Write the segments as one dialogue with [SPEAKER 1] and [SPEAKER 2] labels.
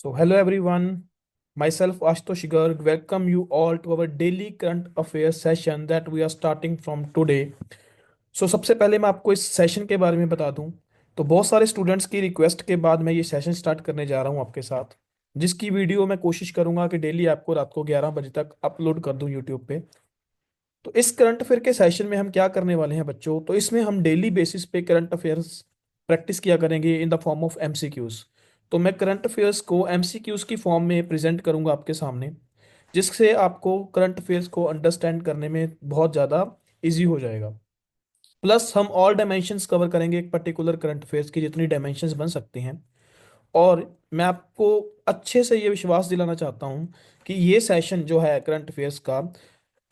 [SPEAKER 1] So, hello everyone. Myself Ashutosh Garg welcome you all to our daily current affairs session that we are starting from today. So सबसे पहले मैं आपको इस session के बारे में बता दूं। तो बहुत सारे स्टूडेंट्स की रिक्वेस्ट के बाद मैं ये सेशन स्टार्ट करने जा रहा हूं आपके साथ, जिसकी वीडियो मैं कोशिश करूंगा कि डेली आपको रात को 11 बजे तक अपलोड कर दूं यूट्यूब पे। तो इस करंट अफेयर के सेशन में हम क्या करने वाले हैं बच्चों, तो इसमें हम डेली बेसिस पे करंट अफेयर्स प्रैक्टिस किया करेंगे in the form of MCQs. तो मैं करंट अफेयर्स को एमसीक्यूज की फॉर्म में प्रेजेंट करूंगा आपके सामने, जिससे आपको करंट अफेयर्स को अंडरस्टैंड करने में बहुत ज़्यादा इजी हो जाएगा। प्लस हम ऑल डायमेंशंस कवर करेंगे एक पर्टिकुलर करंट अफेयर्स की, जितनी डायमेंशंस बन सकती हैं। और मैं आपको अच्छे से ये विश्वास दिलाना चाहता हूँ कि ये सेशन जो है करंट अफेयर्स का,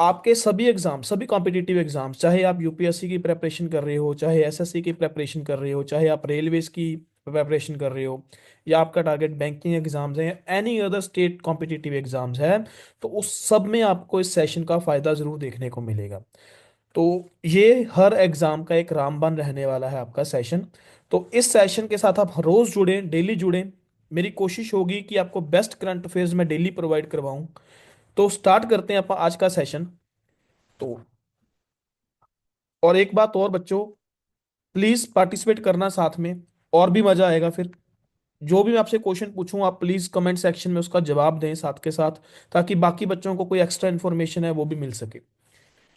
[SPEAKER 1] आपके सभी एग्जाम, सभी कॉम्पिटिटिव एग्जाम्स, चाहे आप यूपीएससी की प्रिपरेशन कर रहे हो, चाहे एसएससी की प्रिपरेशन कर रहे हो, चाहे आप रेलवेज की प्रिपरेशन कर रहे हो, या आपका टारगेट बैंकिंग एग्जाम्स है, any other state competitive exams है, तो उस सब में आपको इस सेशन का फायदा जरूर देखने को मिलेगा। तो ये हर एग्जाम का एक रामबान रहने वाला है आपका सेशन। तो इस सेशन के साथ आप रोज जुड़ें, डेली जुड़ें। मेरी कोशिश होगी कि आपको बेस्ट करंट अफेयर्स मैं डेली प्रोवाइड करवाऊं। तो स्टार्ट करते हैं अपन आज का सेशन। तो और एक बात और बच्चों, प्लीज पार्टिसिपेट करना साथ में, और भी मजा आएगा फिर। जो भी मैं आपसे क्वेश्चन पूछूं, आप प्लीज कमेंट सेक्शन में उसका जवाब दें साथ के साथ, ताकि बाकी बच्चों को कोई एक्स्ट्रा इन्फॉर्मेशन है वो भी मिल सके।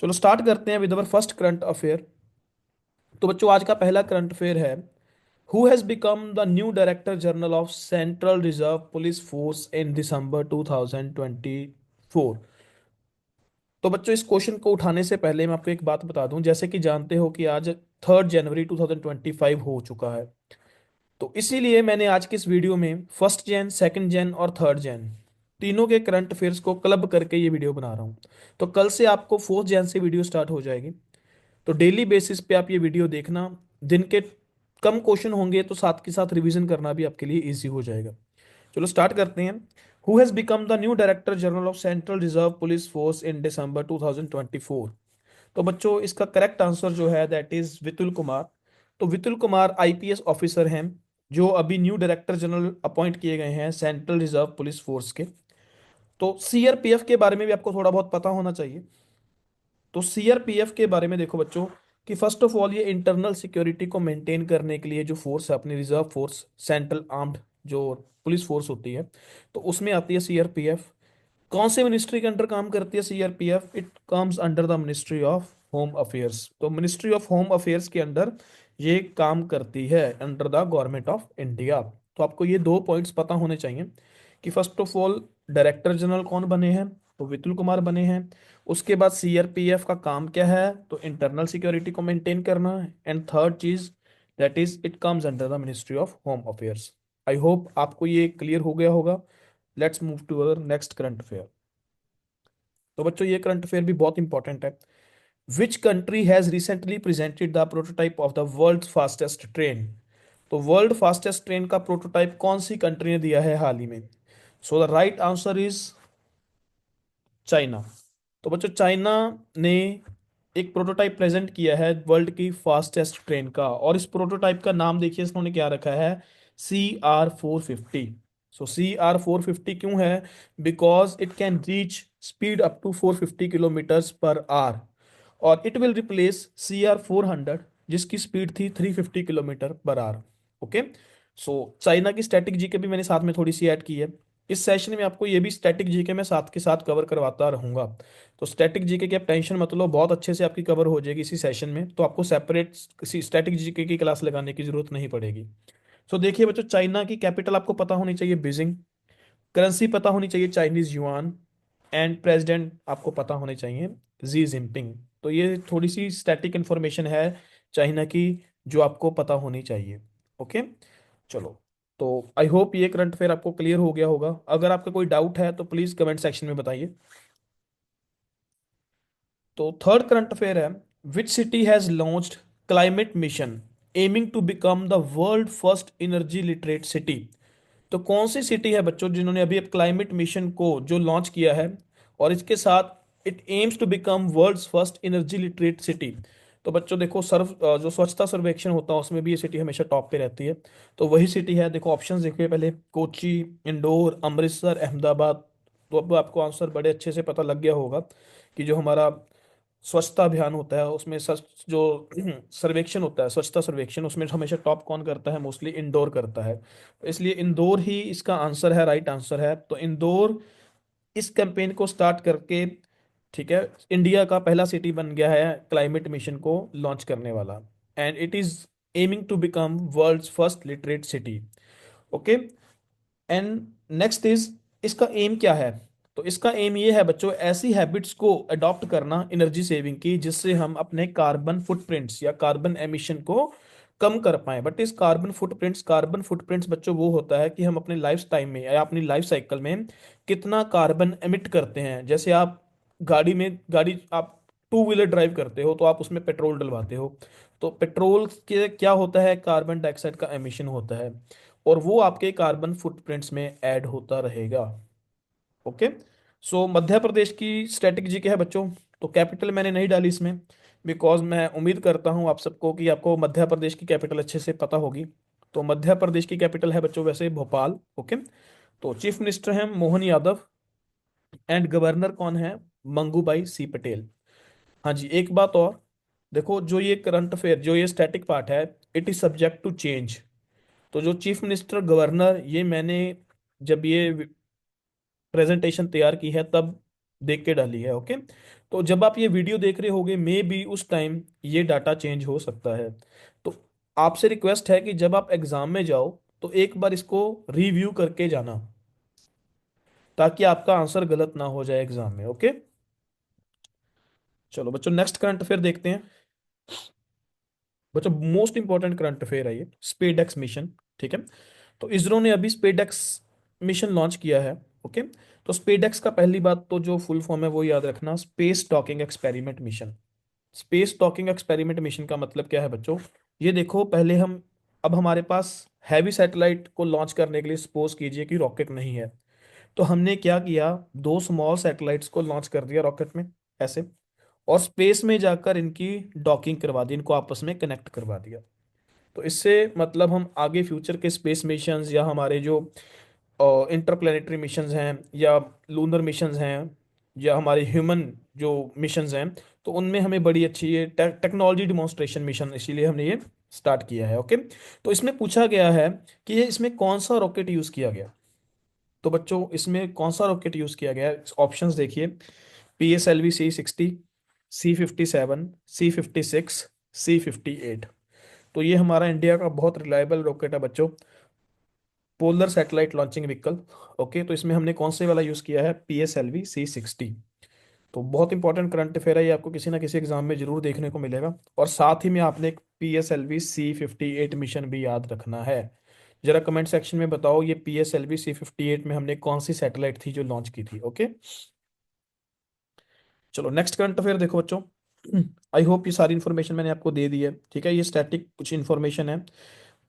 [SPEAKER 1] चलो स्टार्ट करते हैं with our first current affair. तो बच्चों आज का पहला करंट अफेयर है, who has become the new director general of central reserve police force in December 2024। तो बच्चों इस क्वेश्चन को उठाने से पहले मैं आपको एक बात बता दूं, जैसे कि जानते हो कि आज 3 जनवरी 2025 हो चुका है। तो इसीलिए मैंने आज की इस वीडियो में फर्स्ट जैन, सेकंड जैन और थर्ड जैन तीनों के करंट अफेयर्स को क्लब करके ये वीडियो बना रहा हूँ। तो कल से आपको फोर्थ जैन से वीडियो स्टार्ट हो जाएगी। तो डेली बेसिस पे आप ये वीडियो देखना। दिन के कम क्वेश्चन होंगे तो साथ के साथ रिवीजन करना भी आपके लिए इजी हो जाएगा। चलो स्टार्ट करते हैं। Who has become the new director general of central reserve police force in December 2024। तो बच्चों इसका करेक्ट आंसर जो है दैट इज विपुल कुमार। तो विपुल कुमार आईपीएस ऑफिसर हैं, जो अभी न्यू डायरेक्टर जनरल अपॉइंट किए गए हैं सेंट्रल रिजर्व पुलिस फोर्स के। तो सीआरपीएफ के बारे में भी आपको थोड़ा बहुत पता होना चाहिए। तो सीआरपीएफ के बारे में देखो बच्चों, कि फर्स्ट ऑफ ऑल ये इंटरनल सिक्योरिटी को मेंटेन करने के लिए जो फोर्स है अपनी, रिजर्व फोर्स, सेंट्रल आर्म्ड जो पुलिस फोर्स होती है, तो उसमें आती है सीआरपीएफ। कौन से मिनिस्ट्री के अंडर काम करती है CRPF? It comes under the ministry of home affairs. तो मिनिस्ट्री ऑफ होम अफेयर्स के अंडर ये काम करती है, under the government of India. तो आपको ये दो पॉइंट्स पता होने चाहिए कि first of all director general कौन बने हैं, तो विपुल कुमार बने हैं। उसके बाद सीआरपीएफ का काम क्या है, तो इंटरनल सिक्योरिटी को मेंटेन करना है। एंड थर्ड चीज that is it comes under the ministry of home affairs. I hope आपको ये क्लियर हो गया होगा। Let's move to our next current affair. तो बच्चों ये करंट अफेयर भी बहुत इंपॉर्टेंट है। Which country has recently presented the prototype of the world fastest train. तो वर्ल्ड फास्टेस्ट ट्रेन का प्रोटोटाइप कौन सी कंट्री ने दिया है हाल ही में? So the right answer is China. तो बच्चों चाइना ने एक प्रोटोटाइप प्रेजेंट किया है वर्ल्ड की फास्टेस्ट ट्रेन का, और इस प्रोटोटाइप का नाम देखिए इन्होंने क्या रखा है, CR450। सो CR450 क्यों है? Because it can reach speed up to 450 kilometres per hour, और इट विल रिप्लेस CR400 जिसकी स्पीड थी 350 kilometre per hour. Okay. So China की स्टैटिक जीके भी मैंने साथ में थोड़ी सी ऐड की है। इस सेशन में आपको ये भी स्टैटिक जीके में साथ के साथ कवर करवाता रहूंगा। तो स्टैटिक जीके की आप टेंशन मत लो, बहुत अच्छे से आपकी कवर हो जाएगी इसी सेशन में। तो आपको सेपरेट किसी स्टैटिक जीके की क्लास लगाने की जरूरत नहीं पड़ेगी। सो देखिए बच्चों, चाइना की कैपिटल आपको पता होनी चाहिए बीजिंग, करेंसी पता होनी चाहिए चाइनीज युआन, एंड प्रेसिडेंट आपको पता होने चाहिए जी जिनपिंग। तो ये थोड़ी सी स्टैटिक इंफॉर्मेशन है चाइना की, जो आपको पता होनी चाहिए। ओके। चलो, तो आई होप ये करंट अफेयर आपको क्लियर हो गया होगा। अगर आपका कोई डाउट है तो प्लीज कमेंट सेक्शन में बताइए। तो थर्ड करंट अफेयर है, which city has launched climate mission aiming to become the world first energy literate city. तो कौन सी सिटी है बच्चों जिन्होंने अभी अब क्लाइमेट मिशन को जो लॉन्च किया है, और इसके साथ it aims to become world's first energy literate city. तो बच्चों देखो, जो स्वच्छता सर्वेक्षण होता है उसमें भी ये सिटी हमेशा टॉप पे रहती है। तो वही सिटी है। देखो ऑप्शंस देखिए पहले, कोची, इंदौर, अमृतसर, अहमदाबाद। तो अब आपको आंसर बड़े अच्छे से पता लग गया होगा कि जो हमारा स्वच्छता अभियान होता है उसमें जो सर्वेक्षण होता है, स्वच्छता सर्वेक्षण, उसमें हमेशा टॉप कौन करता है? मोस्टली इंदौर करता है। तो इसलिए इंदौर ही इसका आंसर है, राइट आंसर है। तो इंदौर इस कैंपेन को स्टार्ट करके, ठीक है, इंडिया का पहला सिटी बन गया है क्लाइमेट मिशन को लॉन्च करने वाला। And it is aiming to become world's first literate city. Okay. And next is, इसका एम क्या है? तो इसका एम ये है बच्चों, ऐसी हैबिट्स को अडॉप्ट करना एनर्जी सेविंग की, जिससे हम अपने कार्बन फुटप्रिंट्स या कार्बन एमिशन को कम कर पाए। बट इस कार्बन फुटप्रिंट्स बच्चों वो होता है कि हम अपने लाइफ टाइम में या अपनी लाइफ साइकिल में कितना कार्बन एमिट करते हैं। जैसे आप गाड़ी आप टू व्हीलर ड्राइव करते हो तो आप उसमें पेट्रोल डलवाते हो। तो पेट्रोल के क्या होता है? कार्बन डाइऑक्साइड का एमिशन होता है, और वो आपके कार्बन फुटप्रिंट्स में ऐड होता रहेगा। ओके। सो मध्य प्रदेश की स्टैटिक जीके है बच्चों। तो कैपिटल मैंने नहीं डाली इसमें, बिकॉज मैं उम्मीद करता हूँ आप सबको कि आपको मध्य प्रदेश की कैपिटल अच्छे से पता होगी। तो मध्य प्रदेश की कैपिटल है बच्चों वैसे भोपाल। ओके। तो चीफ मिनिस्टर हैं मोहन यादव, एंड गवर्नर कौन है? मंगूबाई सी पटेल। हाँ जी, एक बात और, देखो जो ये करंट अफेयर, जो ये स्टैटिक पार्ट है, it is subject to change. तो जो चीफ मिनिस्टर, गवर्नर, ये मैंने जब ये प्रेजेंटेशन तैयार की है तब देख के डाली है। ओके। तो जब आप ये वीडियो देख रहे होगे मे बी उस टाइम ये डाटा चेंज हो सकता है। तो आपसे रिक्वेस्ट है कि जब आप एग्जाम में जाओ तो एक बार इसको रिव्यू करके जाना, ताकि आपका आंसर गलत ना हो जाए एग्जाम में। ओके। चलो बच्चों, नेक्स्ट करंट अफेयर देखते हैं। बच्चों मोस्ट इंपॉर्टेंट करंट अफेयर है ये, स्पेडएक्स मिशन। ठीक है। तो इसरो ने अभी स्पेडएक्स मिशन लॉन्च किया है। ओके। तो स्पेडएक्स का पहली बात तो जो फुल फॉर्म है वो याद रखना, space docking experiment mission. Space docking experiment mission का मतलब क्या है बच्चों? ये देखो, पहले हम, अब हमारे पास हैवी सैटेलाइट को लॉन्च करने के लिए सपोज कीजिए कि रॉकेट नहीं है, तो हमने क्या किया, दो स्मॉल सैटेलाइट्स को लॉन्च कर दिया रॉकेट में ऐसे, और स्पेस में जाकर इनकी डॉकिंग करवा दी, इनको आपस में कनेक्ट करवा दिया। तो इससे मतलब हम आगे फ्यूचर के स्पेस मिशंस या हमारे जो इंटरप्लेनेटरी मिशंस हैं या लूनर मिशंस हैं या हमारे ह्यूमन जो मिशंस हैं, तो उनमें हमें बड़ी अच्छी ये टेक्नोलॉजी डिमॉन्स्ट्रेशन मिशन, इसीलिए हमने ये स्टार्ट किया है। ओके। तो इसमें पूछा गया है कि ये इसमें कौन सा रॉकेट यूज़ किया गया। तो बच्चों इसमें कौन सा रॉकेट यूज़ किया गया है? ऑप्शंस देखिए, PSLV C-60, C-57, C-56, C-58। तो ये हमारा इंडिया का बहुत रिलायबल रॉकेट है बच्चों, polar satellite launching vehicle. Okay. तो इसमें हमने कौन से वाला यूज़ किया है? PSLV C-60। तो बहुत इंपॉर्टेंट करंट अफेयर है ये, आपको किसी ना किसी एग्जाम में जरूर देखने को मिलेगा। और साथ ही में आपने एक PSLV C-58 मिशन भी याद रखना है। जरा कमेंट सेक्शन में बताओ, ये PSLV C-58 में हमने कौन सी सैटेलाइट थी जो लॉन्च की थी। ओके। चलो नेक्स्ट करंट अफेयर देखो बच्चों। आई होप ये सारी इन्फॉर्मेशन मैंने आपको दे दी है। ठीक है, ये स्टैटिक कुछ इन्फॉर्मेशन है।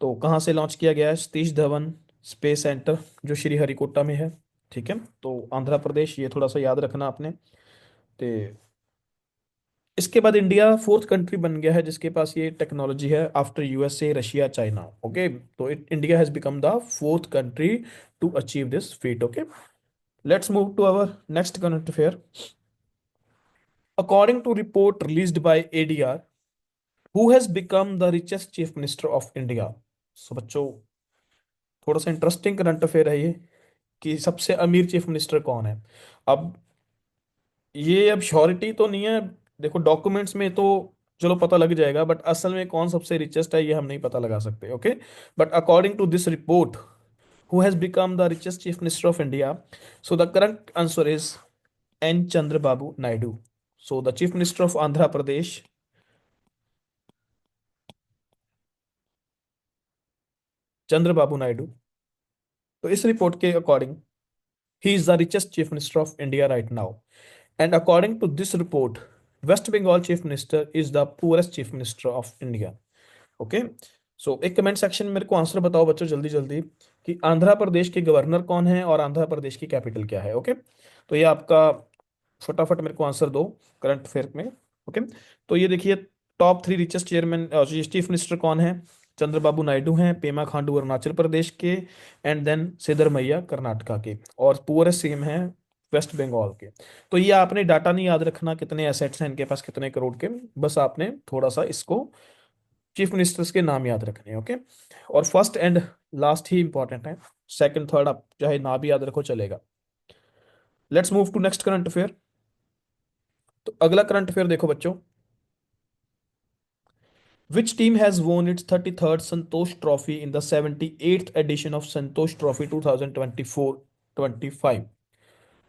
[SPEAKER 1] तो कहाँ से लॉन्च किया गया है? सतीश धवन स्पेस सेंटर, जो श्री हरिकोटा में है। ठीक है, तो आंध्र प्रदेश, ये थोड़ा सा याद रखना आपने। तो इसके बाद इंडिया फोर्थ कंट्री बन गया है जिसके पास ये टेक्नोलॉजी है, after USA, Russia, China. Okay. तो India has become the fourth country to achieve this feat. Okay. Let's move to our next current affair. According to report released by ADR, who has become the richest chief minister of India? So बच्चों थोड़ा सा interesting current affair है ये, कि सबसे अमीर chief minister कौन है। अब ये अब श्योरिटी तो नहीं है, देखो डॉक्यूमेंट्स में तो चलो पता लग जाएगा, बट असल में कौन सबसे रिचेस्ट है ये हम नहीं पता लगा सकते। Okay. But according to this report, who has become the richest chief minister of India, so the current answer is N Chandrababu Naidu. So the chief minister of Andhra Pradesh, Chandrababu Naidu. तो इस रिपोर्ट के according he is the richest chief minister of India right now. And according to this report, West Bengal chief minister is the poorest chief minister of India. Okay. So एक comment section में मेरे को answer बताओ बच्चों जल्दी जल्दी, कि आंध्र प्रदेश के गवर्नर कौन है और आंध्र प्रदेश की कैपिटल क्या है। ओके। तो ये आपका फटाफट मेरे को आंसर दो करंट अफेयर में। ओके। तो ये देखिए, top three richest chairman chief minister कौन है? चंद्रबाबू नायडू हैं, पेमा खांडू अरुणाचल प्रदेश के, एंड देन सिद्धरमैया कर्नाटका के, और पुअरेस्ट सीएम हैं वेस्ट बंगाल के। तो ये आपने डाटा नहीं याद रखना कितने एसेट्स हैं इनके पास, कितने करोड़ के, बस आपने थोड़ा सा इसको चीफ मिनिस्टर्स के नाम याद रखने हैं, ओके। और फर्स्ट एंड लास्ट ही इंपॉर्टेंट है, सेकंड थर्ड आप चाहे ना भी याद रखो चलेगा। Let's move to next current affair. तो अगला करंट अफेयर देखो बच्चों, which team has won its 33rd Santosh Trophy in the 78th edition of Santosh Trophy 2024-25?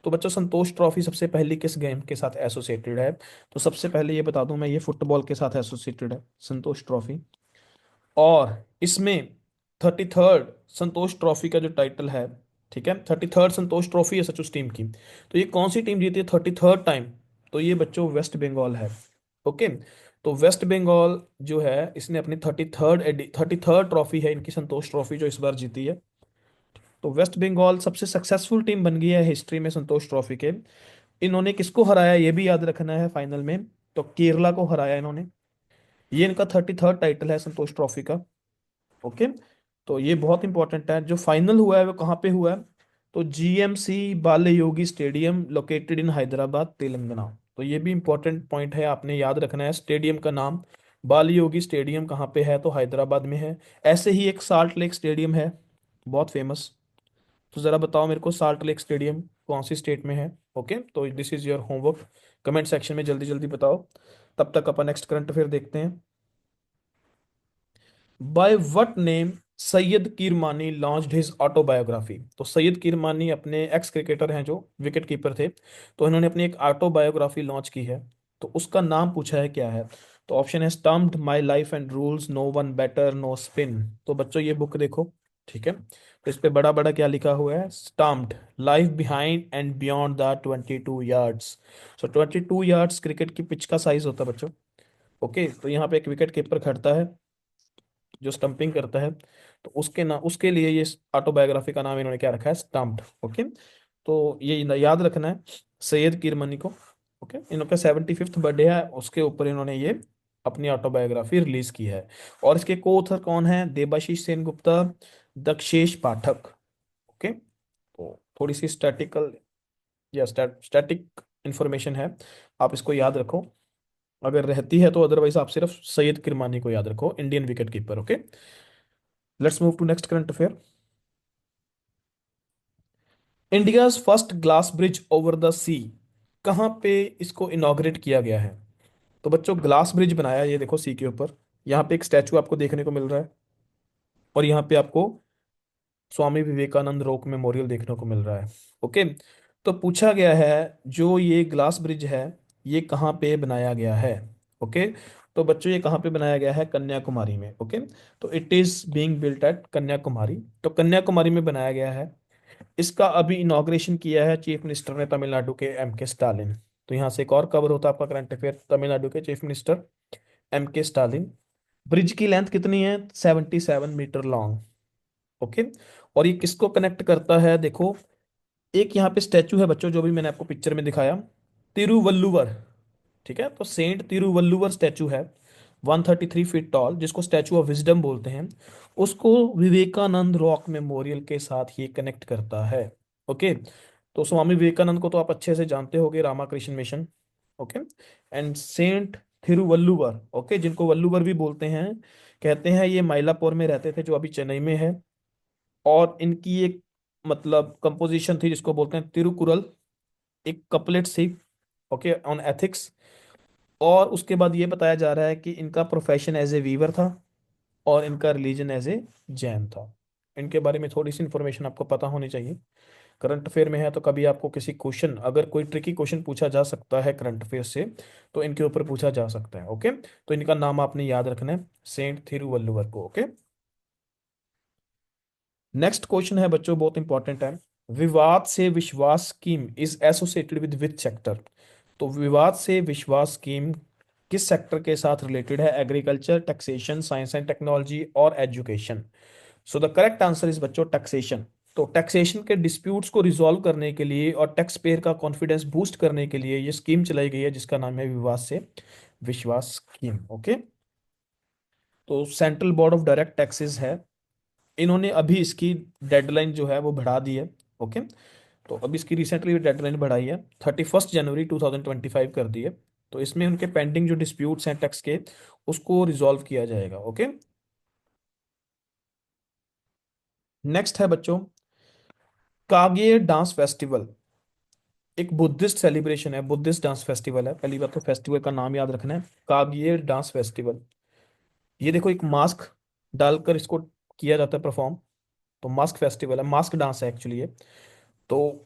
[SPEAKER 1] तो बच्चों संतोष ट्रॉफी सबसे पहले किस गेम के साथ एसोसिएटेड है? तो सबसे पहले ये बता दूं मैं, ये फुटबॉल के साथ एसोसिएटेड है संतोष ट्रॉफी। और इसमें 33rd संतोष ट्रॉफी का जो टाइटल है, ठीक है, 33rd संतोष ट्रॉफी है सच उस टीम की। तो ये कौन सी टीम जीती है 33rd टाइम? तो ये बच्चों वेस्ट बंगाल है, ओके। तो वेस्ट बंगाल जो है इसने अपनी 33rd ट्रॉफी है इनकी, संतोष ट्रॉफी जो इस बार जीती है। तो वेस्ट बंगाल सबसे सक्सेसफुल टीम बन गई है हिस्ट्री में संतोष ट्रॉफी के। इन्होंने किसको हराया ये भी याद रखना है फाइनल में, तो केरला को हराया इन्होंने। ये इनका 33rd टाइटल है संतोष ट्रॉफी का, ओके। तो ये बहुत इंपॉर्टेंट है। जो फाइनल हुआ है वो कहाँ पे हुआ है? तो GMC Balayogi stadium located in Hyderabad Telangana. तो ये भी इंपॉर्टेंट पॉइंट है, आपने याद रखना है स्टेडियम का नाम। बाले योगी स्टेडियम कहाँ पे है? तो हैदराबाद में है। ऐसे ही एक साल्ट लेक स्टेडियम है बहुत फेमस। तो जरा बताओ मेरे को साल्ट लेक स्टेडियम कौन सी स्टेट में है? ओके, तो this is your homework, comment section में जल्दी जल्दी बताओ। तब तक अपन नेक्स्ट करंट अफेयर देखते हैं। By what name Syed Kirmani launched his autobiography? तो सैयद किरमानी अपने एक्स क्रिकेटर हैं जो विकेट कीपर थे, तो इन्होंने अपनी एक ऑटोबायोग्राफी लॉन्च की है। तो उसका नाम पूछा है क्या है? तो ऑप्शन है stumped, my life and rules, no one better, no spin. तो बच्चों ये बुक देखो, ठीक है। तो इस पे बड़ा बड़ा क्या लिखा हुआ है? Stumped, life behind and beyond the 22 yards. So 22 yards cricket की पिच का साइज होता है बच्चों, ओके। तो यहाँ पे एक विकेट कीपर खड़ता है जो स्टंपिंग करता है, तो उसके ना उसके लिए ये ऑटोबायोग्राफी का नाम इन्होंने क्या रखा है? Stumped, okay. तो ये याद रखना है सैयद किरमनी को, ओके। इनका 75th बर्थडे है, उसके ऊपर इन्होंने ये अपनी ऑटोबायोग्राफी रिलीज की है। और इसके को ऑथर कौन है? देबाशीष सेन गुप्ता, दक्षेश पाठक, ओके। तो थोड़ी सी स्टैटिकल या स्टैटिक इंफॉर्मेशन है, आप इसको याद रखो अगर रहती है तो, अदरवाइज आप सिर्फ सैयद किरमानी को याद रखो, Indian wicket keeper, okay. Let's move to next current affair. India's first glass bridge over the sea, कहाँ पे इसको इनॉग्रेट किया गया है? तो बच्चों ग्लास ब्रिज बनाया ये देखो सी के ऊपर। यहाँ पे एक स्टैचू आपको देखने को मिल रहा है, और यहाँ पे आपको स्वामी विवेकानंद रॉक मेमोरियल देखने को मिल रहा है, ओके। तो पूछा गया है जो ये ग्लास ब्रिज है ये कहाँ पे बनाया गया है, ओके। तो बच्चों ये कहाँ पे बनाया गया है? कन्याकुमारी में, ओके। तो it is being built at Kanyakumari, तो कन्याकुमारी में बनाया गया है। इसका अभी इनॉग्रेशन किया है चीफ मिनिस्टर ने तमिलनाडु के एम के स्टालिन। तो यहाँ से एक और कवर होता है आपका करंट अफेयर, तमिलनाडु के चीफ मिनिस्टर एम के स्टालिन। ब्रिज की लेंथ कितनी है? 77 मीटर लॉन्ग, ओके। और ये किसको कनेक्ट करता है? देखो एक यहाँ पे स्टैचू है बच्चों जो भी मैंने आपको पिक्चर में दिखाया, तिरुवल्लुवर, ठीक है। तो सेंट तिरुवल्लुवर स्टैचू है 133 फीट टॉल, जिसको स्टैचू ऑफ विजडम बोलते हैं। उसको विवेकानंद रॉक मेमोरियल के साथ ये कनेक्ट करता है, ओके। तो स्वामी विवेकानंद को तो आप अच्छे से जानते होंगे, Ramakrishna Mission, okay. And saint Thiruvalluvar, okay, जिनको वल्लुवर भी बोलते हैं, कहते हैं ये माइलापुर में रहते थे जो अभी चेन्नई में है। और इनकी एक मतलब कंपोजिशन थी जिसको बोलते हैं तिरुकुरल, एक कपलेट सी, ओके, ऑन एथिक्स। और उसके बाद ये बताया जा रहा है कि इनका प्रोफेशन एज ए वीवर था और इनका रिलीजन एज ए जैन था। इनके बारे में थोड़ी सी इंफॉर्मेशन आपको पता होनी चाहिए, करंट अफेयर में है। तो कभी आपको किसी क्वेश्चन, अगर कोई ट्रिकी क्वेश्चन पूछा जा सकता है करंट अफेयर से, तो इनके ऊपर पूछा जा सकता है, ओके। तो इनका नाम आपने याद रखना है, सेंट थिरुवल्लुवर को, ओके। नेक्स्ट क्वेश्चन है बच्चों बहुत इंपॉर्टेंट है, विवाद से विश्वास scheme is associated with which sector? तो विवाद से विश्वास स्कीम किस सेक्टर के साथ रिलेटेड है? Agriculture, taxation, science and technology और education. So the correct answer is बच्चों टैक्सेशन। तो टैक्सेशन के डिस्प्यूट्स को रिजॉल्व करने के लिए और टैक्स पेयर का कॉन्फिडेंस बूस्ट करने के लिए ये स्कीम चलाई गई है जिसका नाम है विवाद से विश्वास स्कीम। ओके। तो central board of direct taxes है, इन्होंने अभी इसकी डेडलाइन जो है वो बढ़ा दी है। ओके। तो अभी इसकी रिसेंटली डेडलाइन बढ़ाई है, 31 जनवरी 2025 कर दी है। तो इसमें उनके पेंडिंग जो डिस्प्यूट्स हैं टैक्स के, उसको रिजॉल्व किया जाएगा। ओके। नेक्स्ट है बच्चों, कागे डांस फेस्टिवल। एक बुद्धिस्ट सेलिब्रेशन है, बुद्धिस्ट डांस फेस्टिवल है। पहली बात तो फेस्टिवल का नाम याद रखना है, कागे डांस फेस्टिवल। ये देखो, एक मास्क डालकर इसको किया जाता है परफॉर्म। तो मास्क फेस्टिवल है, मास्क डांस है एक्चुअली ये। तो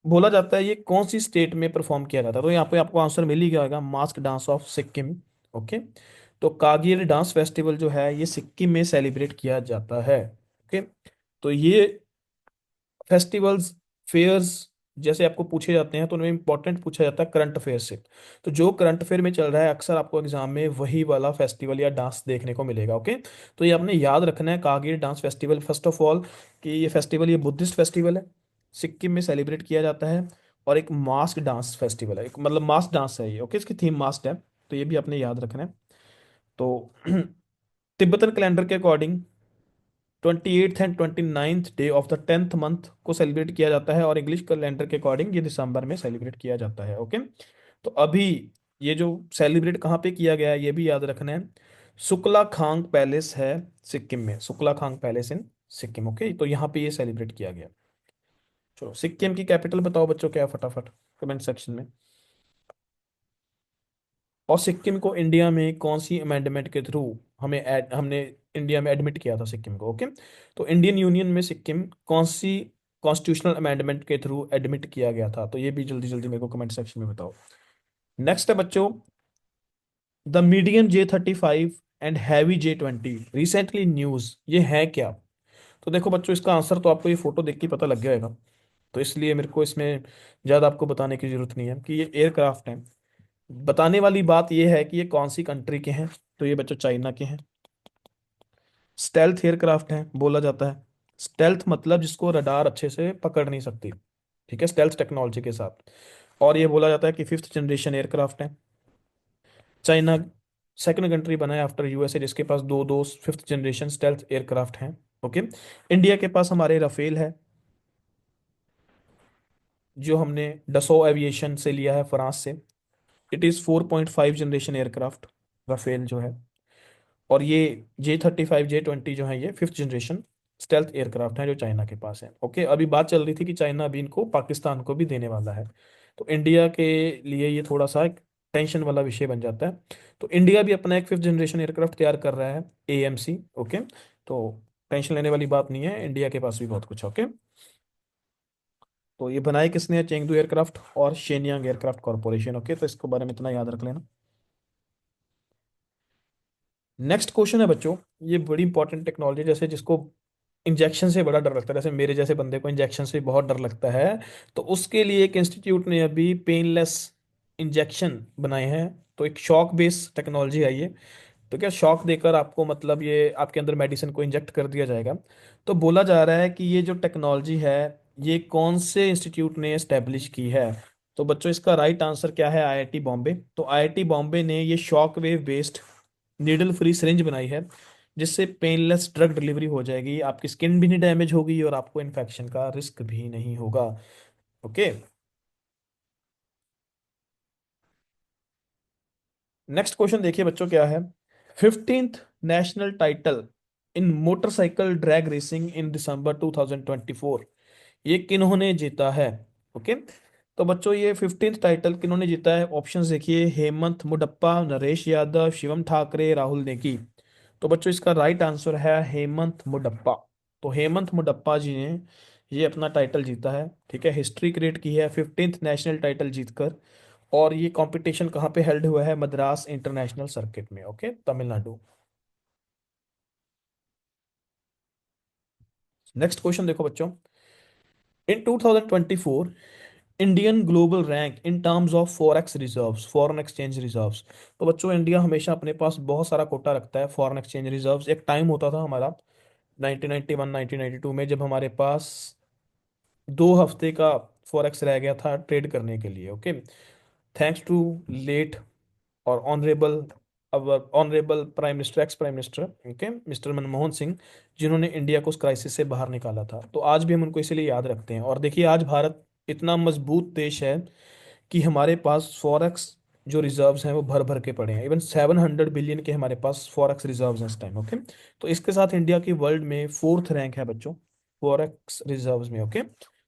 [SPEAKER 1] बोला जाता है ये कौन सी स्टेट में परफॉर्म किया जाता है, तो यहाँ पे आपको आंसर मिल ही गया होगा, mask dance of Sikkim. Okay. तो कारगिल डांस फेस्टिवल जो है ये सिक्किम में सेलिब्रेट किया जाता है। ओके। तो ये फेस्टिवल्स, फेयर्स जैसे आपको पूछे जाते हैं तो उनमें इंपॉर्टेंट पूछा जाता है करंट अफेयर से। तो जो करंट अफेयर में चल रहा है अक्सर आपको एग्जाम में वही वाला फेस्टिवल या डांस देखने को मिलेगा। ओके। तो ये आपने याद रखना है, Kargil dance festival first of all, कि ये फेस्टिवल ये बुद्धिस्ट फेस्टिवल है, सिक्किम में सेलिब्रेट किया जाता है। और एक मास्क डांस फेस्टिवल है, एक मतलब मास्क डांस है ये। ओके, इसकी थीम मास्क है, तो ये भी आपने याद रखना है। तो तिब्बतन कैलेंडर के according 28th and 29th day of the 10th month को सेलिब्रेट किया जाता है, और इंग्लिश कैलेंडर के अकॉर्डिंग ये दिसंबर में सेलिब्रेट किया जाता है। ओके। तो अभी ये जो सेलिब्रेट कहाँ पे किया गया है ये भी याद रखना है, सुकला खांग पैलेस है सिक्किम में, सुकला खांग पैलेस इन सिक्किम। ओके, तो यहाँ पे ये सेलिब्रेट किया गया। चलो, सिक्किम की कैपिटल बताओ बच्चों क्या है, फटाफट कमेंट सेक्शन में। और सिक्किम को इंडिया में कौन सी अमेंडमेंट के थ्रू हमने इंडिया में एडमिट किया था सिक्किम को। ओके। तो इंडियन यूनियन में सिक्किम कौन सी कॉन्स्टिट्यूशनल अमेंडमेंट के थ्रू एडमिट किया गया था, तो ये भी जल्दी जल्दी मेरे को कमेंट सेक्शन में बताओ। नेक्स्ट है बच्चों, the medium J35 and heavy J20 recently news, ये है क्या? तो देखो बच्चों, इसका आंसर तो आपको ये फोटो देख के पता लग गया होगा, तो इसलिए मेरे को इसमें ज़्यादा आपको बताने की जरूरत नहीं है कि ये एयरक्राफ्ट हैं। बताने वाली बात ये है कि ये कौन सी कंट्री के हैं, तो ये बच्चों चाइना के हैं। स्टेल्थ एयरक्राफ्ट है बोला जाता है। स्टेल्थ मतलब जिसको रडार अच्छे से पकड़ नहीं सकती, ठीक है, स्टेल्थ टेक्नोलॉजी के साथ। और ये बोला जाता है कि 5th जनरेशन एयरक्राफ्ट है। चाइना सेकंड कंट्री बना है आफ्टर यूएसए जिसके पास दो दो 5th जनरेशन स्टेल्थ एयरक्राफ्ट हैं। ओके। इंडिया के पास हमारे राफेल है, जो हमने डसो एविएशन से लिया है फ्रांस से। It is 4.5 generation aircraft, Rafale जो है। और ये J35 J20 जो है ये 5th जनरेशन स्टेल्थ एयरक्राफ्ट हैं जो चाइना के पास है। ओके, अभी बात चल रही थी कि चाइना अभी इनको पाकिस्तान को भी देने वाला है, तो इंडिया के लिए ये थोड़ा सा एक टेंशन वाला विषय बन जाता है। तो इंडिया भी अपना एक 5th जनरेशन एयरक्राफ्ट तैयार कर रहा है, AMC। ओके। तो टेंशन लेने वाली बात नहीं है, इंडिया के पास भी बहुत कुछ है। ओके। तो ये बनाए किसने है, चेंगदू एयरक्राफ्ट और शेनयांग एयरक्राफ्ट कॉर्पोरेशन। ओके, तो इसके बारे में इतना याद रख लेना। नेक्स्ट क्वेश्चन है बच्चों, ये बड़ी इंपॉर्टेंट टेक्नोलॉजी, जैसे जिसको इंजेक्शन से बड़ा डर लगता है, जैसे मेरे जैसे बंदे को इंजेक्शन से बहुत डर लगता है, तो उसके लिए एक इंस्टीट्यूट ने अभी पेनलेस इंजेक्शन बनाए हैं। तो एक शॉक बेस टेक्नोलॉजी है ये। तो क्या शॉक देकर आपको मतलब ये आपके अंदर मेडिसिन को इंजेक्ट कर दिया जाएगा। तो बोला जा रहा है कि ये जो टेक्नोलॉजी है ये कौन से इंस्टीट्यूट ने एस्टेब्लिश की है। तो बच्चों इसका राइट आंसर क्या है, IIT बॉम्बे। तो IIT बॉम्बे ने ये shock wave based needle free syringe बनाई है, जिससे पेनलेस ड्रग डिलीवरी हो जाएगी, आपकी स्किन भी नहीं डैमेज होगी और आपको इन्फेक्शन का रिस्क भी नहीं होगा। ओके। नेक्स्ट क्वेश्चन देखिए बच्चों क्या है, 15th national title in motorcycle drag racing in December 2024, ये किन्होंने जीता है? ओके। तो बच्चों ये 15th टाइटल किन्होंने जीता है, ऑप्शंस देखिए, हेमंत मुडप्पा, नरेश यादव, शिवम ठाकरे, राहुल नेगी। तो बच्चों इसका राइट आंसर है हेमंत मुडप्पा। तो हेमंत मुडप्पा जी ने ये अपना टाइटल जीता है, ठीक है, हिस्ट्री क्रिएट की है 15th नेशनल टाइटल जीतकर। और ये कंपटीशन कहाँ पे हेल्ड हुआ है, मद्रास इंटरनेशनल सर्किट में। ओके, तमिलनाडु। नेक्स्ट क्वेश्चन देखो बच्चों, इन 2024 Indian global rank in terms of forex reserves, foreign exchange reserves. तो बच्चों इंडिया हमेशा अपने पास बहुत सारा कोटा रखता है फॉरेन एक्सचेंज रिजर्व्स। एक टाइम होता था हमारा 1991 1992 में, जब हमारे पास 2 हफ्ते का फॉरेक्स रह गया था ट्रेड करने के लिए। ओके, थैंक्स टू लेट और honourable, our honourable prime minister, ex prime minister, okay, mister Manmohan Singh, जिन्होंने इंडिया को उस क्राइसिस से बाहर निकाला था। तो आज भी हम उनको इसीलिए याद रखते हैं। और देखिए आज भारत इतना मजबूत देश है कि हमारे पास फॉरेक्स जो रिजर्व्स हैं वो भर भर के पड़े हैं। इवन 700 बिलियन के हमारे पास फॉरेक्स रिजर्व्स हैं इस टाइम, ओके। तो इसके साथ इंडिया की वर्ल्ड में फोर्थ रैंक है बच्चों, फॉरेक्स रिजर्व्स में, ओके।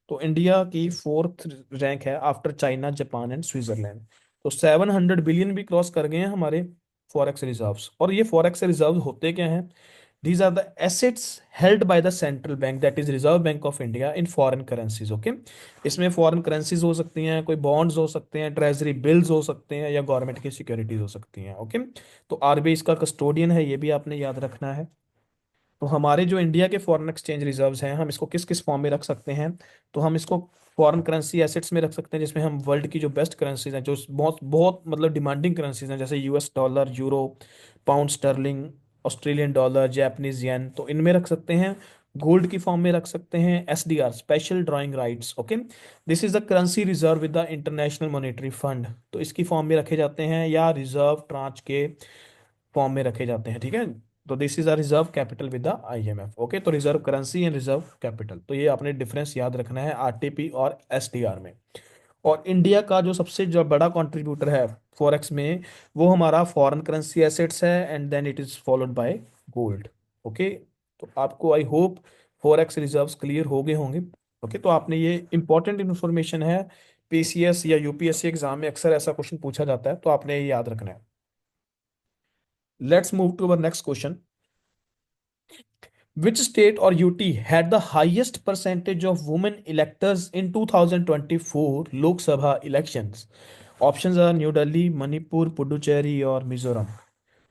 [SPEAKER 1] तो इंडिया की फोर्थ रैंक है after China, Japan and Switzerland. तो 700 बिलियन भी क्रॉस कर गए हैं हमारे फॉरेक्स रिजर्व्स। और ये फॉरेक्स रिजर्व होते क्या हैं? These are the assets held by the central bank, that is Reserve Bank of India, in foreign currencies, okay। इसमें फॉरेन करेंसीज हो सकती हैं, कोई बॉन्ड्स हो सकते हैं, ट्रेजरी बिल्स हो सकते हैं, या गवर्नमेंट की सिक्योरिटीज हो सकती हैं, ओके। तो आरबीआई इसका कस्टोडियन है, ये भी आपने याद रखना है। तो हमारे जो इंडिया के फॉरेन एक्सचेंज रिजर्व्स हैं, हम इसको किस किस फॉर्म में रख सकते हैं? तो हम इसको फॉरेन करेंसी एसेट्स में रख सकते हैं, जिसमें हम वर्ल्ड की जो बेस्ट करेंसीज हैं, जो बहुत बहुत मतलब डिमांडिंग करेंसीज हैं, जैसे US dollar, euro, pound sterling, Australian dollar, Japanese yen, तो इनमें रख सकते हैं। गोल्ड की फॉर्म में रख सकते हैं, SDR, special drawing rights, okay. This is the currency reserve with the international monetary fund, तो इसकी फॉर्म में रखे जाते हैं, या रिजर्व ट्रांच के फॉर्म में रखे जाते हैं, ठीक है। तो this is a reserve capital with the IMF, okay. तो reserve currency and reserve capital, तो ये आपने डिफरेंस याद रखना है आरटीपी और एसडीआर में। और इंडिया का जो सबसे जो बड़ा कंट्रीब्यूटर है फॉरेक्स में, वो हमारा फॉरेन करेंसी एसेट्स है, and then it is followed by gold, okay. तो आपको I hope forex reserves clear हो गए होंगे, ओके। तो आपने ये इंपॉर्टेंट इंफॉर्मेशन है, पीसीएस या यूपीएससी एग्जाम में अक्सर ऐसा क्वेश्चन पूछा जाता है, तो आपने ये याद रखना है। Let's move to our next question. Which state or UT had the highest percentage of women electors in 2024 Lok Sabha elections? Options are New Delhi, Manipur, Puducherry और मिजोरम।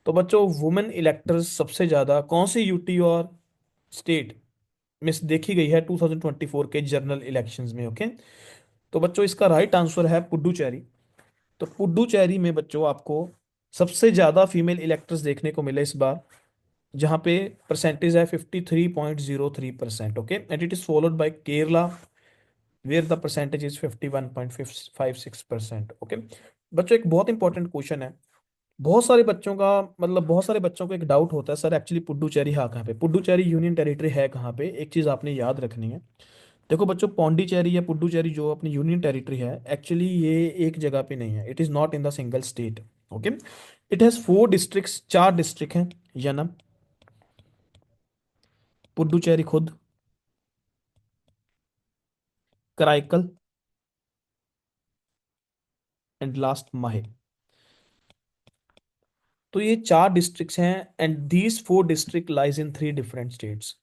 [SPEAKER 1] तो बच्चों वुमेन इलेक्टर्स सबसे ज्यादा कौन सी यूटी और स्टेट में देखी गई है 2024 के जनरल इलेक्शंस में, ओके। तो बच्चों इसका राइट आंसर है पुडुचेरी। तो पुडुचेरी में बच्चों आपको सबसे ज्यादा फीमेल इलेक्टर्स देखने को मिले इस बार, जहां पे परसेंटेज है 53.03%, okay. And it is followed by Kerala where the percentage is 51.56%, okay. बच्चों एक बहुत इंपॉर्टेंट क्वेश्चन है, बहुत सारे बच्चों का मतलब बहुत सारे बच्चों को एक डाउट होता है, सर एक्चुअली पुडुचेरी है कहाँ पे, पुडुचेरी यूनियन टेरिटरी है कहाँ पे? एक चीज आपने याद रखनी है। देखो बच्चों, पौंडीचेरी या पुडुचेरी जो अपनी यूनियन टेरिटरी है, एक्चुअली ये एक जगह पे नहीं है, it is not in the single state, okay. It has 4 districts, 4 district हैं, यनम, पुडुचेरी खुद, कराईकल, एंड लास्ट माहे। तो ये 4 डिस्ट्रिक्ट्स हैं, and these 4 district lies in 3 different states.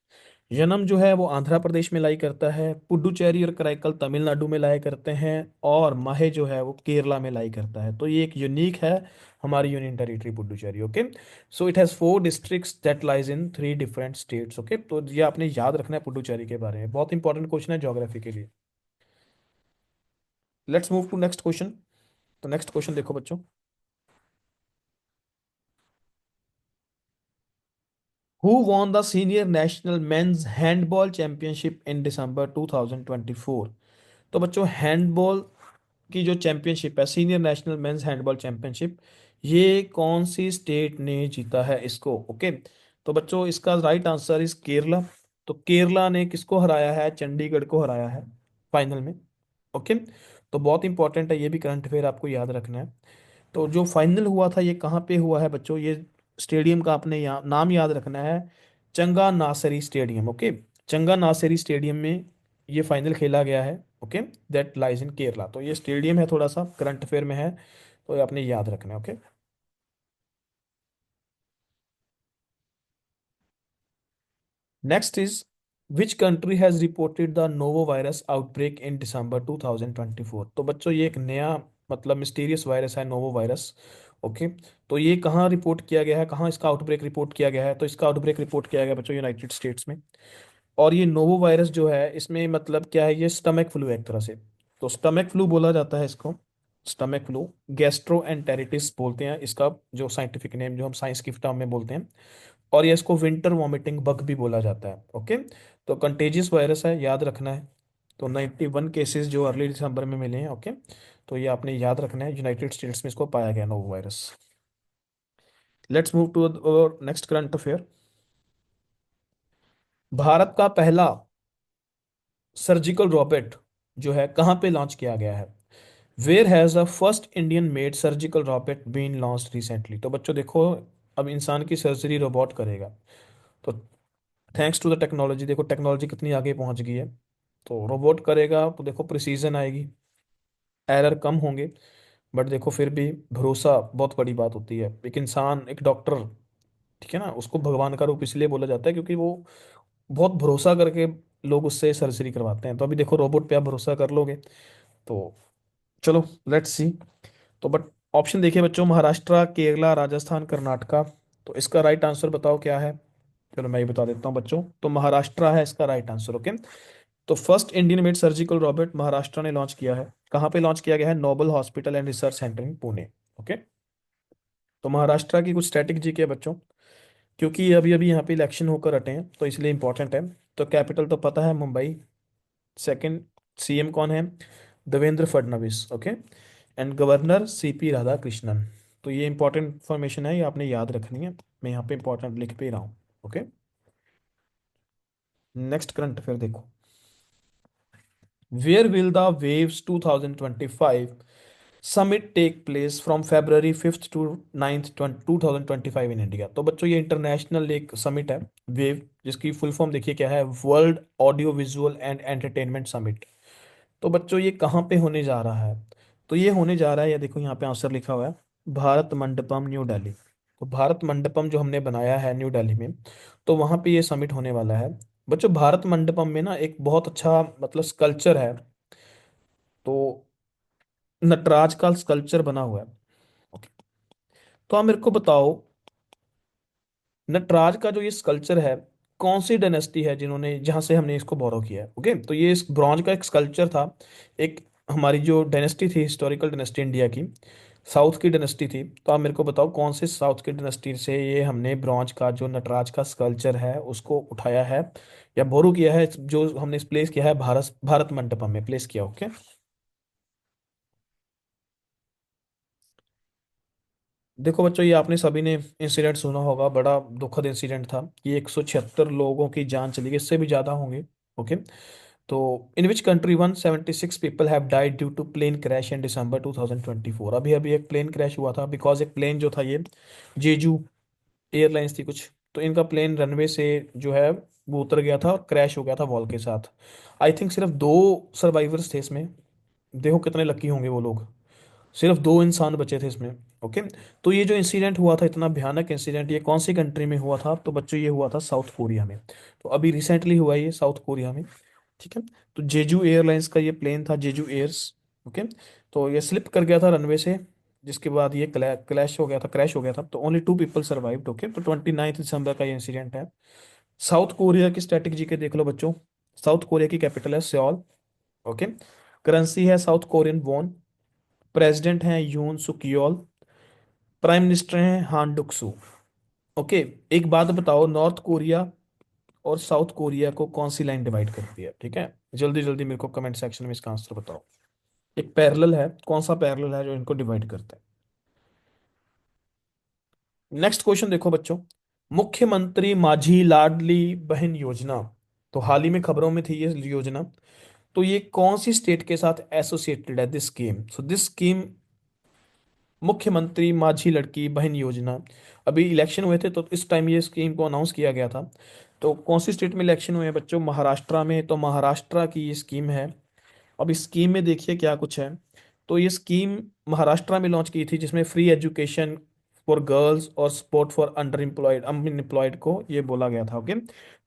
[SPEAKER 1] Yanam जो है वो आंध्र प्रदेश में लाई करता है, पुडुचेरी और कराईकल तमिलनाडु में लाई करते हैं, और माहे जो है वो केरला में लाई करता है। तो ये एक यूनिक है हमारी union territory Puducherry, okay. So it has 4 districts that lies in 3 different states, okay. तो ये आपने याद रखना है पुडुचेरी के बारे में, बहुत इंपॉर्टेंट क्वेश्चन है ज्योग्राफी के लिए। Let's move to next question. तो नेक्स्ट क्वेश्चन देखो बच्चों, who won the senior national men's handball championship in December 2024? तो बच्चों हैंडबॉल की जो चैंपियनशिप है, senior national men's handball championship, ये कौन सी स्टेट ने जीता है इसको, ओके। तो बच्चों इसका राइट आंसर इज केरला। तो केरला ने किसको हराया है? चंडीगढ़ को हराया है फाइनल में, ओके। तो बहुत इंपॉर्टेंट है, ये भी करंट अफेयर आपको याद रखना है। तो जो फाइनल हुआ था ये कहाँ पे हुआ है बच्चों? ये स्टेडियम का आपने नाम याद रखना है, चंगा नासरी स्टेडियम, ओके। चंगा नासरी स्टेडियम में ये फाइनल खेला गया है, okay. That lies in Kerala. तो ये स्टेडियम है, थोड़ा सा करंट अफेयर में है, तो ये आपने याद रखना है, okay. Next is which country has reported the novo virus outbreak in December 2024? तो बच्चों ये एक नया मतलब मिस्टीरियस वायरस है, नोवो वायरस, ओके। तो ये कहाँ रिपोर्ट किया गया है, कहाँ इसका आउटब्रेक रिपोर्ट किया गया है? तो इसका आउटब्रेक रिपोर्ट किया गया बच्चों यूनाइटेड स्टेट्स में। और ये नोवो वायरस जो है इसमें मतलब क्या है, ये स्टमक फ्लू है एक तरह से। तो स्टमक फ्लू बोला जाता है इसको, स्टमक फ्लू, गैस्ट्रो एंटेरिटिस बोलते हैं इसका जो साइंटिफिक नेम, जो हम साइंस की टर्म में बोलते हैं। और ये इसको विंटर वॉमिटिंग बग भी बोला जाता है, ओके। तो कंटेजियस वायरस है, याद रखना है। तो 91 केसेस जो अर्ली दिसंबर में मिले हैं, ओके। तो ये आपने याद रखना है, यूनाइटेड स्टेट्स में इसको पाया गया novo virus. Let's move to next current affair. भारत का पहला सर्जिकल रॉकेट जो है कहाँ पे लॉन्च किया गया है? Where has a first Indian made surgical rocket been launch recently? तो बच्चों देखो, अब इंसान की सर्जरी रोबोट करेगा। तो थैंक्स टू द टेक्नोलॉजी, देखो टेक्नोलॉजी कितनी आगे पहुंच गई है। तो रोबोट करेगा तो देखो प्रिसीजन आएगी, एरर कम होंगे। बट देखो फिर भी भरोसा बहुत बड़ी बात होती है। एक इंसान, एक डॉक्टर, ठीक है ना, उसको भगवान का रूप इसलिए बोला जाता है क्योंकि वो बहुत भरोसा करके लोग उससे सर्जरी करवाते हैं। तो अभी देखो रोबोट पे आप भरोसा कर लोगे तो चलो, लेट्स सी। तो बट ऑप्शन देखिए बच्चों, महाराष्ट्र, केरला, राजस्थान, कर्नाटका। तो इसका राइट आंसर बताओ क्या है? चलो मैं ये बता देता हूँ बच्चों, तो महाराष्ट्र है इसका राइट आंसर। ओके। तो first Indian made surgical robot Maharashtra ने लॉन्च किया है। कहाँ पे लॉन्च किया गया है? Noble hospital and research centre in Pune. Okay. तो महाराष्ट्र की कुछ स्टैटिक जी के बच्चों, क्योंकि अभी अभी यहाँ पे इलेक्शन होकर हटे हैं तो इसलिए इंपॉर्टेंट है। तो कैपिटल तो पता है, मुंबई। सेकंड, सीएम कौन है? Devendra Fadnavis. Okay. And governor CP Radhakrishnan. तो ये इंपॉर्टेंट इंफॉर्मेशन है, ये आपने याद रखनी है। मैं यहाँ पे इंपॉर्टेंट लिख भी रहा हूँ। ओके। नेक्स्ट करंट अफेयर देखो। Where will the waves 2025 summit take place from February 5th to 9th 2025 in India? तो बच्चों ये इंटरनेशनल एक समिट है, वेव, जिसकी फुल फॉर्म देखिए क्या है, world audio visual and entertainment summit. तो बच्चों ये कहाँ पे होने जा रहा है? तो ये होने जा रहा है, या देखो यहाँ पे आंसर लिखा हुआ है, भारत मंडपम न्यू दिल्ली। तो भारत मंडपम जो हमने बनाया है न्यू दिल्ली में, तो वहाँ पे ये समिट होने वाला है। बच्चों भारत मंडपम में ना एक बहुत अच्छा मतलब स्कल्पचर है। तो नटराज का स्कल्पचर बना हुआ है। ओके। तो आप मेरे को बताओ, नटराज का जो ये स्कल्पचर है, कौन सी डायनेस्टी है जिन्होंने, जहां से हमने इसको बोरो किया है? ओके। तो ये इस ब्रॉन्ज का एक स्कल्पचर था। एक हमारी जो डायनेस्टी थी, हिस्टोरिकल डायनेस्टी इंडिया की, साउथ की डायनेस्टी थी। तो आप मेरे को बताओ कौन से साउथ की डायनेस्टी से ये हमने ब्रॉन्ज का जो नटराज का स्कल्पचर है उसको उठाया है या बोरो किया है, जो हमने प्लेस किया है भारत भारत मंडपम में प्लेस किया। ओके। देखो बच्चों, ये आपने सभी ने इंसिडेंट सुना होगा, बड़ा दुखद इंसिडेंट था। ये 176 लोगों की जान चली गई, इससे भी ज्यादा होंगे। ओके। तो in which country 176 people have died due to plane crash in December 2024? अभी अभी एक प्लेन क्रैश हुआ था, बिकॉज एक प्लेन जो था ये जेजू एयरलाइंस थी कुछ, तो इनका प्लेन रनवे से जो है वो उतर गया था और क्रैश हो गया था वॉल के साथ। आई थिंक सिर्फ दो सर्वाइवर्स थे इसमें। देखो कितने लकी होंगे वो लोग, सिर्फ दो इंसान बचे थे इसमें। ओके। तो ये जो इंसिडेंट हुआ था, इतना भयानक इंसिडेंट, ये कौन सी कंट्री में हुआ था? तो बच्चों ये हुआ था साउथ कोरिया में। तो अभी रिसेंटली हुआ है ये साउथ कोरिया में। ठीक है। तो जेजू एयरलाइंस का ये प्लेन था, जेजू एयर्स। ओके। तो ये स्लिप कर गया था रनवे से, जिसके बाद ये क्लैश हो गया था, क्रैश हो गया था। तो ओनली 2 पीपल सर्वाइव्ड। ओके। तो 29 दिसंबर का ये इंसिडेंट है। साउथ कोरिया की स्ट्रेटेजी के देख लो बच्चों। साउथ कोरिया की कैपिटल है सियोल। ओके। करेंसी है साउथ कोरियन वॉन। प्रेसिडेंट हैं यून सुकियोल। प्राइम मिनिस्टर हैं हान डुक सू। ओके। एक बात बताओ, नॉर्थ कोरिया और साउथ कोरिया को कौन सी लाइन डिवाइड करती है? ठीक है, जल्दी जल्दी मेरे को कमेंट सेक्शन में इसका आंसर बताओ। एक पैरेलल है, कौन सा पैरेलल है जो इनको डिवाइड करता है? नेक्स्ट क्वेश्चन देखो बच्चों। मुख्यमंत्री माझी लाडली बहन योजना, तो हाल ही में खबरों में थी ये योजना। तो ये कौन सी स्टेट के साथ एसोसिएटेड है this scheme? So this scheme, मुख्यमंत्री माझी लड़की बहन योजना, अभी इलेक्शन हुए थे तो इस टाइम ये स्कीम को अनाउंस किया गया था। तो कौन सी स्टेट में इलेक्शन हुए हैं बच्चों? महाराष्ट्र में। तो महाराष्ट्र की ये स्कीम है। अब इस स्कीम में देखिए क्या कुछ है। तो ये स्कीम महाराष्ट्र में लॉन्च की थी, जिसमें फ्री एजुकेशन फॉर गर्ल्स और support for under employed unemployed को ये बोला गया था। ओके।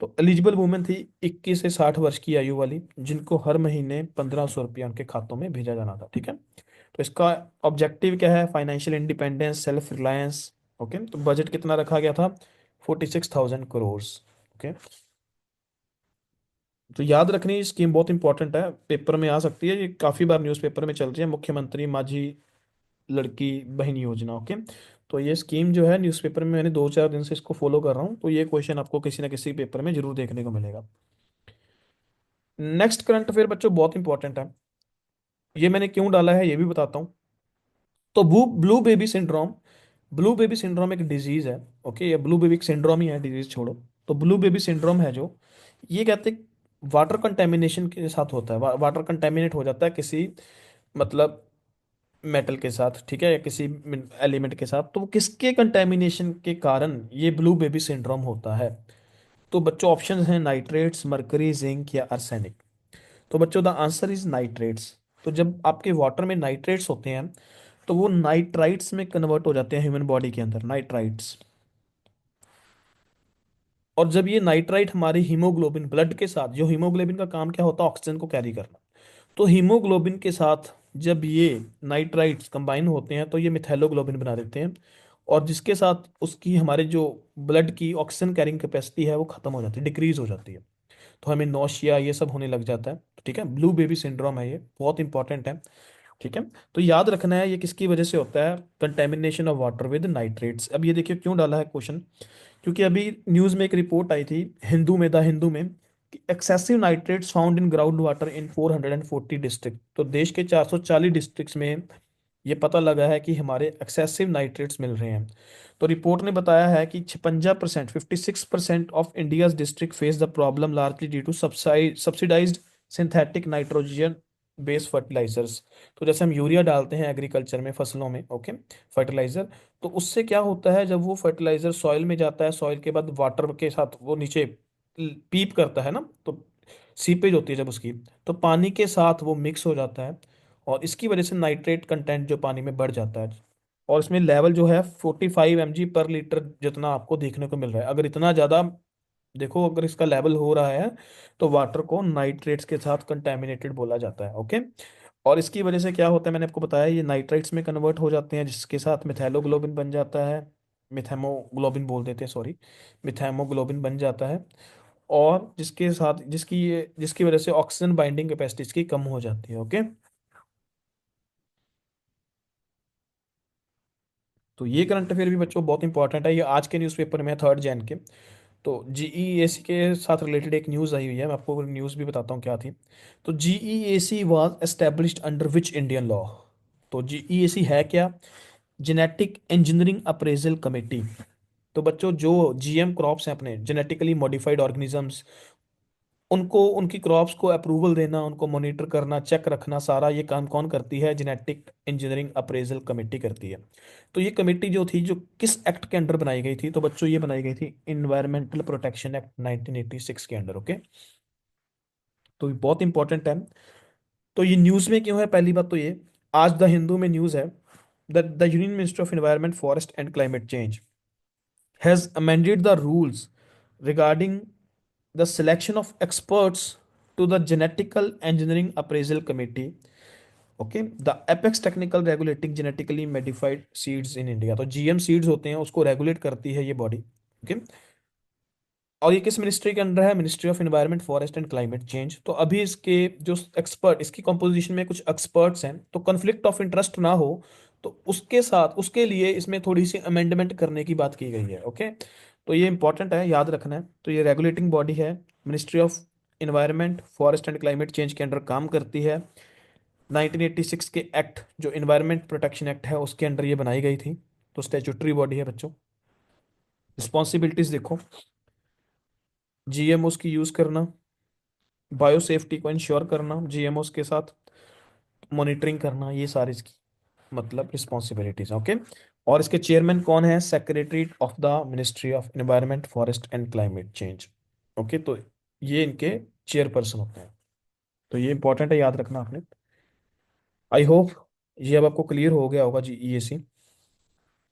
[SPEAKER 1] तो एलिजिबल वुमेन थी 21 से 60 वर्ष की आयु वाली, जिनको हर महीने 1500 रुपया उनके खातों में भेजा जाना था। ठीक है। तो इसका ऑब्जेक्टिव क्या है? Financial independence, self reliance. Okay. तो बजट कितना रखा गया था? 46,000 करोड़। ओके। तो याद रखनी, ये स्कीम बहुत इंपॉर्टेंट है, पेपर में आ सकती है, ये काफी बार न्यूज़पेपर में चल रही है, मुख्यमंत्री माझी लड़की बहन योजना। ओके। तो ये स्कीम जो है न्यूज़पेपर में, मैंने 2 4 दिन से इसको फॉलो कर रहा हूँ, तो ये क्वेश्चन आपको किसी ना किसी पेपर में जरूर देखने को मिलेगा। नेक्स्ट करंट अफेयर बच्चों बहुत इंपॉर्टेंट है, ये मैंने क्यों डाला है ये भी बताता हूँ। तो blue blue baby syndrome blue baby syndrome एक डिजीज है। ओके, या ब्लू बेबी सिंड्रोम ही है, डिजीज छोड़ो। तो ब्लू बेबी सिंड्रोम है जो, ये कहते हैं वाटर कंटेमिनेशन के साथ होता है। वाटर कंटेमिनेट हो जाता है किसी, मतलब मेटल के साथ, ठीक है, या किसी एलिमेंट के साथ। तो वो किसके कंटेमिनेशन के कारण ये ब्लू बेबी सिंड्रोम होता है? तो बच्चों ऑप्शंस हैं नाइट्रेट्स, मरकरी, जिंक या आर्सेनिक। तो बच्चों द आंसर इज नाइट्रेट्स। तो जब आपके वाटर में नाइट्रेट्स होते हैं तो वो नाइट्राइट्स में कन्वर्ट हो जाते हैं ह्यूमन बॉडी के अंदर, नाइट्राइट्स। और जब ये नाइट्राइट हमारे हीमोग्लोबिन ब्लड के साथ, जो हीमोग्लोबिन का काम क्या होता है, ऑक्सीजन को कैरी करना, तो हीमोग्लोबिन के साथ जब ये नाइट्राइट्स कंबाइन होते हैं तो ये मिथैलोग्लोबिन बना देते हैं। और जिसके साथ उसकी हमारे जो ब्लड की ऑक्सीजन कैरिंग कैपेसिटी है वो खत्म हो जाती है, डिक्रीज हो जाती है। तो हमें नौशिया ये सब होने लग जाता है। ठीक है, ब्लू बेबी सिंड्रोम है, ये बहुत इंपॉर्टेंट है। ठीक है, तो याद रखना है ये किसकी वजह से होता है, contamination of water with nitrates. अब ये देखिए क्यों डाला है क्वेश्चन, क्योंकि अभी न्यूज़ में एक रिपोर्ट आई थी, हिंदू में, द हिंदू में, कि excessive nitrates found in ground water in 440 district. तो देश के 440 डिस्ट्रिक्ट्स में ये पता लगा है कि हमारे एक्सेसिव नाइट्रेट्स मिल रहे हैं। तो रिपोर्ट ने बताया है कि 56%, 56% of India's district face the problem largely due to subsidised synthetic nitrogen based fertilisers. तो जैसे हम यूरिया डालते हैं एग्रीकल्चर में, फसलों में, ओके, फर्टिलाइजर, तो उससे क्या होता है, जब वो फर्टिलाइजर सॉइल में जाता है, सॉइल के बाद वाटर के साथ वो नीचे पीप करता है ना, तो सीपेज होती है जब उसकी, तो पानी के साथ वो मिक्स हो जाता है। और इसकी वजह से नाइट्रेट कंटेंट जो पानी में बढ़ जाता है। और इसमें लेवल जो है 45 mg/लीटर जितना आपको देखने को मिल रहा है। अगर इतना ज़्यादा देखो, अगर इसका लेवल हो रहा है तो वाटर को नाइट्रेट्स के साथ कंटेमिनेटेड बोला जाता है। ओके, और इसकी वजह से क्या होता है, मैंने आपको बताया, ये नाइट्राइट्स में कन्वर्ट हो जाते हैं, जिसके साथ मिथैलोग्लोबिन बन जाता है, मिथेमोग्लोबिन बोल देते हैं, सॉरी, मिथेमोग्लोबिन बन जाता है। और जिसके साथ जिसकी वजह से ऑक्सीजन बाइंडिंग कैपेसिटी इसकी कम हो जाती है। ओके, तो ये करंट अफेयर भी बच्चों बहुत इंपॉर्टेंट है, ये आज के न्यूज़पेपर में है, 3 जैन के। तो जीईएसी के साथ रिलेटेड एक न्यूज़ आई हुई है, मैं आपको न्यूज़ भी बताता हूँ क्या थी। तो GEAC was established under which Indian law? तो जीईएसी है क्या? Genetic engineering appraisal committee. तो बच्चों जो जीएम क्रॉप्स हैं, अपने जेनेटिकली मॉडिफाइड ऑर्गेनिजम्स, उनको, उनकी क्रॉप्स को अप्रूवल देना, उनको मॉनिटर करना, चेक रखना, सारा ये काम कौन करती है? जेनेटिक इंजीनियरिंग अप्रेजल कमेटी करती है। तो ये कमेटी जो थी, जो किस एक्ट के अंडर बनाई गई थी? तो बच्चों ये बनाई गई थी इन्वायरमेंटल प्रोटेक्शन एक्ट 1986 के अंडर। ओके, तो ये बहुत इंपॉर्टेंट है। तो ये न्यूज़ में क्यों है? पहली बात तो ये, आज द हिंदू में न्यूज़ है that the Union Ministry of Environment, Forest and Climate Change has amended the rules regarding the selection of experts to the Genetical Engineering Appraisal Committee. Okay, the apex technical regulating genetically modified seeds in India. तो GM seeds होते हैं, उसको regulate करती है ये body. Okay, और ये किस मिनिस्ट्री के अंडर है? Ministry of environment, forest and climate change. तो अभी इसके जो एक्सपर्ट, इसकी कंपोजिशन में कुछ एक्सपर्ट्स हैं, तो कन्फ्लिक्ट ऑफ इंटरेस्ट ना हो, तो उसके साथ, उसके लिए इसमें थोड़ी सी अमेंडमेंट करने की बात की गई है। ओके, तो ये इंपॉर्टेंट है, याद रखना है। तो ये रेगुलेटिंग बॉडी है, ministry of environment, forest and climate change के अंडर काम करती है। 1986 के एक्ट, जो इन्वायरमेंट प्रोटेक्शन एक्ट है, उसके अंडर ये बनाई गई थी। तो स्टेचुटरी बॉडी है बच्चों। रिस्पॉन्सिबिलिटीज देखो, जीएमओस की यूज करना, बायो सेफ्टी को इंश्योर करना, जीएमओस के साथ मॉनिटरिंग करना, ये सारी इसकी मतलब रिस्पॉन्सिबिलिटीज। ओके, और इसके चेयरमैन कौन है? Secretary of the ministry of environment, forest and climate change. Okay, तो ये इनके चेयरपर्सन होते हैं। तो ये इंपॉर्टेंट है, याद रखना आपने। आई होप ये अब आपको क्लियर हो गया होगा जी, ईएसी।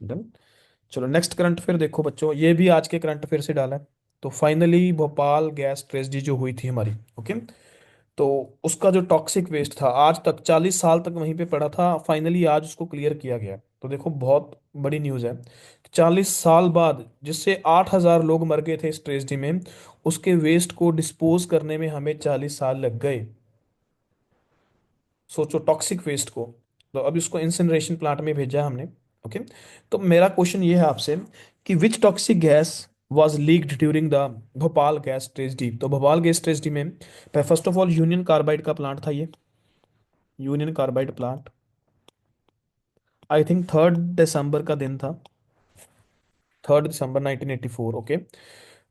[SPEAKER 1] डन। चलो नेक्स्ट करंट अफेयर देखो बच्चों, ये भी आज के करंट अफेयर से डाला है। तो फाइनली भोपाल गैस ट्रेजेडी जो हुई थी हमारी, ओके, तो उसका जो टॉक्सिक वेस्ट था, आज तक 40 साल तक वहीं पे पड़ा था, फाइनली आज उसको क्लियर किया गया। तो देखो बहुत बड़ी न्यूज़ है, 40 साल बाद, जिससे 8,000 लोग मर गए थे इस ट्रेजेडी में, उसके वेस्ट को डिस्पोज करने में हमें 40 साल लग गए। सोचो, टॉक्सिक वेस्ट को। तो अभी उसको इंसिनरेशन प्लांट में भेजा हमने। ओके, तो मेरा क्वेश्चन ये है आपसे कि which toxic gas was leaked during the Bhopal gas tragedy? तो भोपाल गैस ट्रेजेडी में first of all union carbide का प्लांट था ये, union carbide plant. I think 3 दिसंबर का दिन था। 3 दिसंबर 1984। ओके,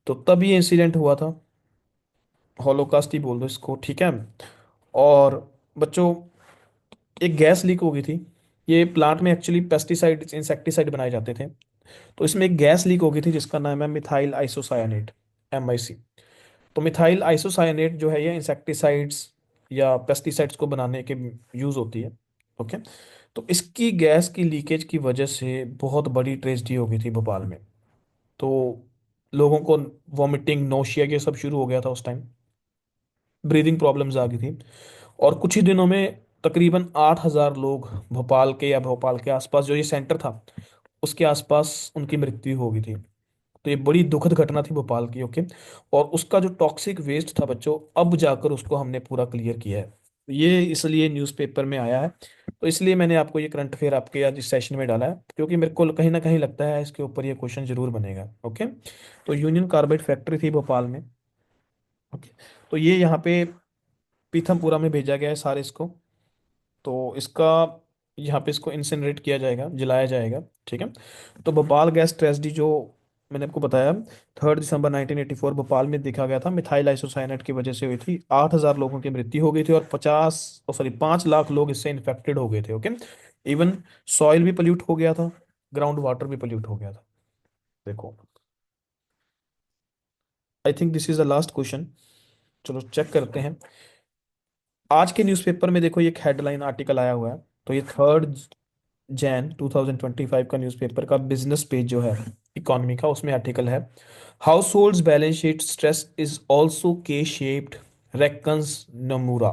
[SPEAKER 1] तो तब ये इंसिडेंट हुआ था। हॉलोकास्ट ही बोल दो इसको, ठीक है। और बच्चों, एक गैस लीक हो गई थी। ये प्लांट में एक्चुअली पेस्टिसाइड इंसेक्टिसाइड बनाए जाते थे। तो इसमें एक गैस लीक हो गई थी जिसका नाम है मिथाइल आइसोसायानेट, MIC। तो मिथाइल आइसोसायानेट जो है ये इंसेक्टिसाइड्स या पेस्टिसाइड्स को बनाने के यूज होती है। ओके, तो इसकी गैस की लीकेज की वजह से बहुत बड़ी ट्रेजेडी हो गई थी भोपाल में। तो लोगों को वॉमिटिंग, नोशिया, ये सब शुरू हो गया था उस टाइम। ब्रीदिंग प्रॉब्लम्स आ गई थी। और कुछ ही दिनों में तकरीबन 8,000 लोग भोपाल के या भोपाल के आसपास जो ये सेंटर था उसके आसपास उनकी मृत्यु हो गई थी। तो ये बड़ी दुखद घटना थी भोपाल की। ओके, और उसका जो टॉक्सिक वेस्ट था बच्चों, अब जाकर उसको हमने पूरा क्लियर किया है। ये इसलिए न्यूज़पेपर में आया है। तो इसलिए मैंने आपको ये करंट अफेयर आपके आज इस सेशन में डाला है, क्योंकि मेरे को कहीं ना कहीं लगता है इसके ऊपर ये क्वेश्चन जरूर बनेगा। ओके, तो यूनियन कार्बाइड फैक्ट्री थी भोपाल में। ओके, तो ये यहाँ पे पीथमपुरा में भेजा गया है सारे इसको। तो इसका यहाँ पे इसको इंसिनरेट किया जाएगा, जलाया जाएगा, ठीक है। तो भोपाल गैस ट्रेजेडी जो मैंने आपको बताया, 3 दिसंबर 1984 भोपाल में देखा गया था, मिथाइल आइसोसाइनेट की वजह से हुई थी। 8,000 लोगों की मृत्यु हो गई थी और 5 लाख लोग इससे इन्फेक्टेड हो गए थे। ओके, इवन सॉइल भी पोल्यूट हो गया था, ग्राउंड वाटर भी पोल्यूट हो गया था। देखो, I think this is the last question. चलो चेक करते हैं। आज के न्यूज़पेपर में देखो, ये एक हेडलाइन आर्टिकल आया हुआ है। तो ये 3 जैन 2025 का न्यूज़पेपर का बिजनेस पेज जो है इकोनॉमी का, उसमें आर्टिकल है, households balance sheet stress is also K shaped, reckons Nomura.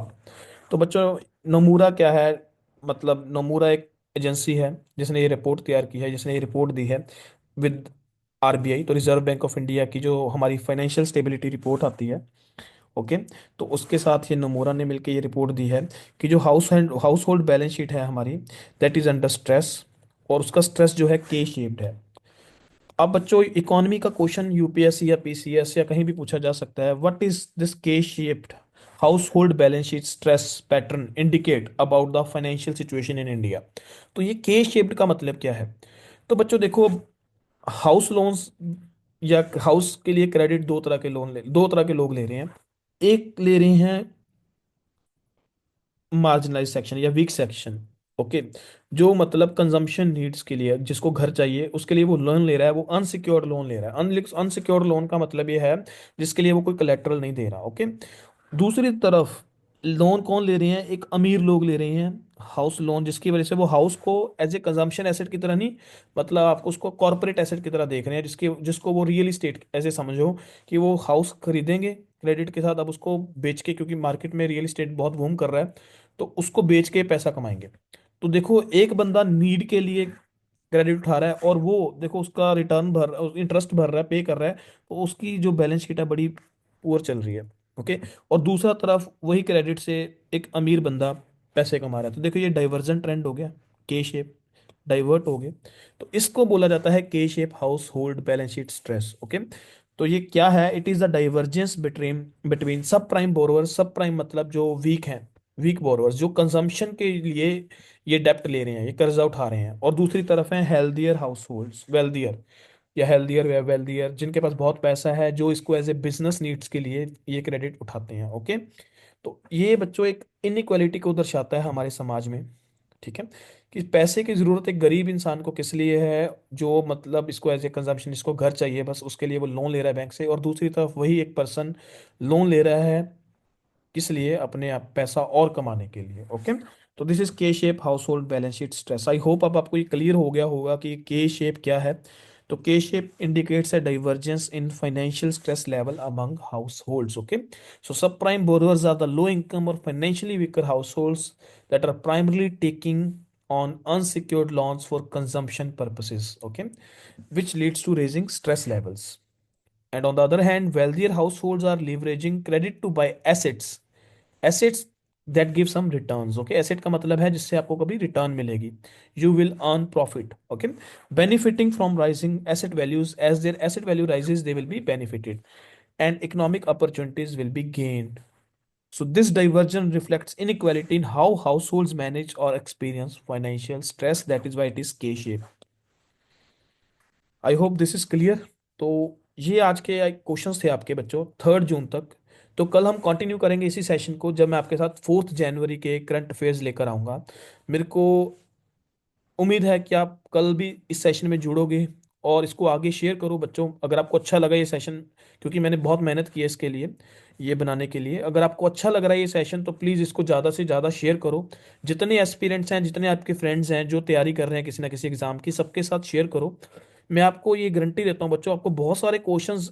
[SPEAKER 1] तो बच्चों, नमूरा क्या है? मतलब नमूरा एक एजेंसी है जिसने ये रिपोर्ट तैयार की है, जिसने ये रिपोर्ट दी है विद RBI, तो रिजर्व बैंक ऑफ इंडिया की जो हमारी फाइनेंशियल स्टेबिलिटी रिपोर्ट आती है। ओके, तो उसके साथ ये नमूरा ने मिलकर ये रिपोर्ट दी है कि जो हाउस होल्ड बैलेंस शीट है हमारी, दैट इज अंडर स्ट्रेस। और उसका स्ट्रेस जो है के शेप्ड है। अब बच्चों, इकोनॉमी का क्वेश्चन UPSC या PCS या कहीं भी पूछा जा सकता है, व्हाट इज दिस के shaped house hold balance sheet stress pattern indicate about the financial situation in India. तो ये के शेप्ड का मतलब क्या है? तो बच्चों देखो, हाउस लोन्स या हाउस के लिए क्रेडिट दो तरह के लोग ले रहे हैं। एक ले रहे हैं मार्जिनलाइज सेक्शन या वीक सेक्शन। ओके, जो मतलब कंजम्पशन नीड्स के लिए, जिसको घर चाहिए उसके लिए वो लोन ले रहा है, वो अनसिक्योर्ड लोन ले रहा है। अनसिक्योर्ड लोन का मतलब ये है जिसके लिए वो कोई कलेक्टरल नहीं दे रहा। ओके, दूसरी तरफ लोन कौन ले रहे हैं? एक अमीर लोग ले रहे हैं हाउस लोन, जिसकी वजह से वो हाउस को एज ए कंजम्पशन एसेट की तरह नहीं, मतलब आपको उसको कॉर्पोरेट एसेट की तरह देख रहे हैं, जिसको वो रियल इस्टेट ऐसे समझो कि वो हाउस खरीदेंगे क्रेडिट के साथ, अब उसको बेच के, क्योंकि मार्केट में रियल इस्टेट बहुत बूम कर रहा है, तो उसको बेच के पैसा कमाएंगे। तो देखो, एक बंदा नीड के लिए क्रेडिट उठा रहा है और वो देखो उसका रिटर्न इंटरेस्ट भर रहा है, पे कर रहा है, तो उसकी जो बैलेंस शीट है बड़ी पुअर चल रही है। ओके, और दूसरा तरफ वही क्रेडिट से एक अमीर बंदा पैसे कमा रहा है। तो देखो, ये डाइवर्जन ट्रेंड हो गया, के शेप, डाइवर्ट हो गए। तो इसको बोला जाता है के shape house hold balance sheet stress. Okay, तो ये क्या है? It is the divergence between between सब प्राइम बोरोवर, सब प्राइम मतलब जो वीक हैं, वीक बोरोवर्स जो कंजम्पशन के लिए ये डेप्ट ले रहे हैं, ये कर्जा उठा रहे हैं, और दूसरी तरफ है हेल्दियर हाउस होल्ड्स, वेल्दियर या हेल्दियर या वेल्दियर, जिनके पास बहुत पैसा है, जो इसको एज ए बिजनेस नीड्स के लिए ये क्रेडिट उठाते हैं। ओके, तो ये बच्चों एक इनइक्वालिटी को दर्शाता है हमारे समाज में, ठीक है, कि पैसे की जरूरत एक गरीब इंसान को किस लिए है, जो मतलब इसको एज ए कंजम्पशन, इसको घर चाहिए बस, उसके लिए वो लोन ले रहा है बैंक से, और दूसरी तरफ वही एक पर्सन लोन ले रहा है किस लिए? अपने आप पैसा और कमाने के लिए। ओके, तो दिस इज के shape house hold balance sheet stress. I hope अब आपको ये क्लियर हो गया होगा कि के शेप क्या है। तो K shape indicates a divergence in financial stress level among households. Okay, so subprime borrowers are the low income और financially weaker households that are primarily taking on unsecured loans for consumption purposes, okay, which leads to raising stress levels. And on the other hand, wealthier households are leveraging credit to buy assets that give some returns. Okay, asset का मतलब है जिससे आपको कभी return मिलेगी, you will earn profit. Okay, benefiting from rising asset values, as their asset value rises they will be benefited and economic opportunities will be gained. So this diversion reflects inequality in how households manage or experience financial stress. That is why it is K-shaped. I hope this is clear. तो ये आज के questions थे आपके बच्चों 3 जून तक। तो कल हम कंटिन्यू करेंगे इसी सेशन को, जब मैं आपके साथ 4 जनवरी के करंट अफेयर्स लेकर आऊँगा। मेरे को उम्मीद है कि आप कल भी इस सेशन में जुड़ोगे और इसको आगे शेयर करो बच्चों, अगर आपको अच्छा लगा ये सेशन, क्योंकि मैंने बहुत मेहनत की है इसके लिए, ये बनाने के लिए। अगर आपको अच्छा लग रहा है ये सेशन तो प्लीज़ इसको ज़्यादा से ज़्यादा शेयर करो। जितने एस्पिरेंट्स हैं, जितने आपके फ्रेंड्स हैं जो तैयारी कर रहे हैं किसी ना किसी एग्ज़ाम की, सबके साथ शेयर करो। मैं आपको ये गारंटी देता हूँ बच्चों, आपको बहुत सारे क्वेश्चंस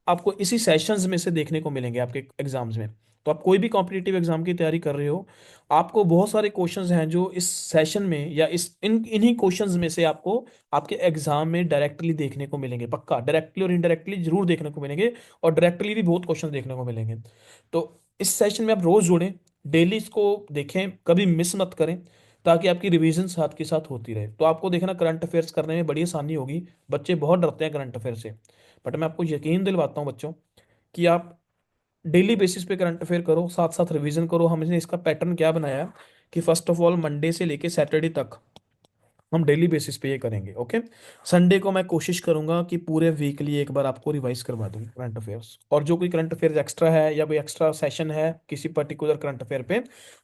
[SPEAKER 1] आपको इसी सेशंस में से देखने को मिलेंगे आपके एग्जाम्स में। तो आप कोई भी कॉम्पिटिटिव एग्जाम की तैयारी कर रहे हो, आपको बहुत सारे क्वेश्चंस हैं जो इस सेशन में या इस इन्हीं क्वेश्चंस में से आपको आपके एग्जाम में डायरेक्टली देखने को मिलेंगे। पक्का डायरेक्टली और इनडायरेक्टली जरूर देखने को मिलेंगे, और डायरेक्टली भी बहुत क्वेश्चंस देखने को मिलेंगे। तो इस सेशन में आप रोज जुड़ें, डेली इसको देखें, कभी मिस मत करें, ताकि आपकी रिवीजन साथ के साथ होती रहे। तो आपको देखना करंट अफेयर्स करने में बड़ी आसानी होगी। बच्चे बहुत डरते हैं करंट अफेयर से, बट मैं आपको यकीन दिलवाता हूँ बच्चों कि आप डेली बेसिस पे करंट अफेयर करो, साथ साथ रिवीजन करो। हमने इसका पैटर्न क्या बनाया कि फर्स्ट ऑफ ऑल मंडे से लेके सैटरडे तक हम डेली बेसिस पे ये करेंगे। ओके, संडे को मैं कोशिश करूंगा कि पूरे वीकली एक बार आपको रिवाइज करवा दूं करंट अफेयर्स, और जो कोई करंट अफेयर्स एक्स्ट्रा है या कोई एक्स्ट्रा सेशन है किसी पर्टिकुलर करंट अफेयर पे,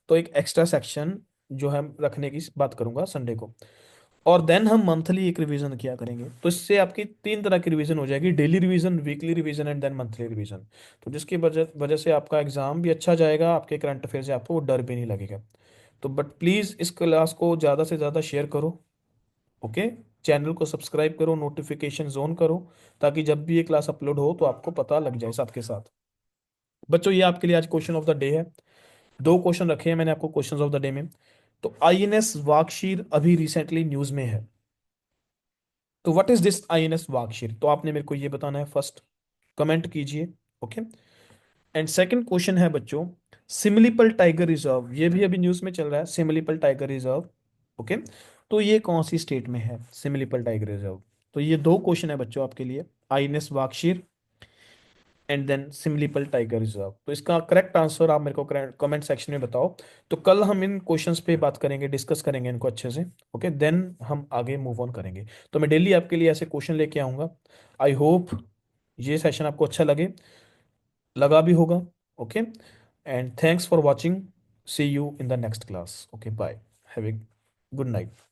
[SPEAKER 1] तो एक एक्स्ट्रा सेक्शन जो है रखने की बात करूंगा संडे को। और देन हम मंथली एक रिवीजन किया करेंगे, तो इससे आपकी 3 तरह की रिवीजन हो जाएगी: daily revision, weekly revision and then monthly revision. तो जिसकी वजह वजह से आपका एग्जाम भी अच्छा जाएगा, आपके करंट अफेयर से आपको वो डर भी नहीं लगेगा। तो बट प्लीज़ इस क्लास को ज़्यादा से ज़्यादा शेयर करो। ओके, चैनल को सब्सक्राइब करो, नोटिफिकेशन ऑन करो, ताकि जब भी ये क्लास अपलोड हो तो आपको पता लग जाए साथ के साथ। बच्चों ये आपके लिए आज क्वेश्चन ऑफ द डे है। 2 क्वेश्चन रखे हैं मैंने आपको क्वेश्चन ऑफ द डे में। तो आईएनएस वागशीर अभी रिसेंटली न्यूज में है। तो what is this INS Vagsheer, तो आपने मेरे को ये बताना है फर्स्ट, कमेंट कीजिए। ओके, एंड सेकंड क्वेश्चन है बच्चों, सिमिलीपल टाइगर रिजर्व, ये भी अभी न्यूज में चल रहा है, सिमिलीपल टाइगर रिजर्व। ओके, तो ये कौन सी स्टेट में है सिमिलीपल टाइगर रिजर्व? तो ये 2 क्वेश्चन है बच्चों आपके लिए, INS Vagsheer and then Similipal tiger reserve. तो इसका करेक्ट आंसर आप मेरे को कमेंट सेक्शन में बताओ। तो कल हम इन क्वेश्चंस पे बात करेंगे, डिस्कस करेंगे इनको अच्छे से। ओके, देन हम आगे मूव ऑन करेंगे। तो मैं डेली आपके लिए ऐसे क्वेश्चन लेके आऊंगा। आई होप ये सेशन आपको अच्छा लगा भी होगा। Okay, and thanks for watching, see you in the next class. Okay, bye, have a good night.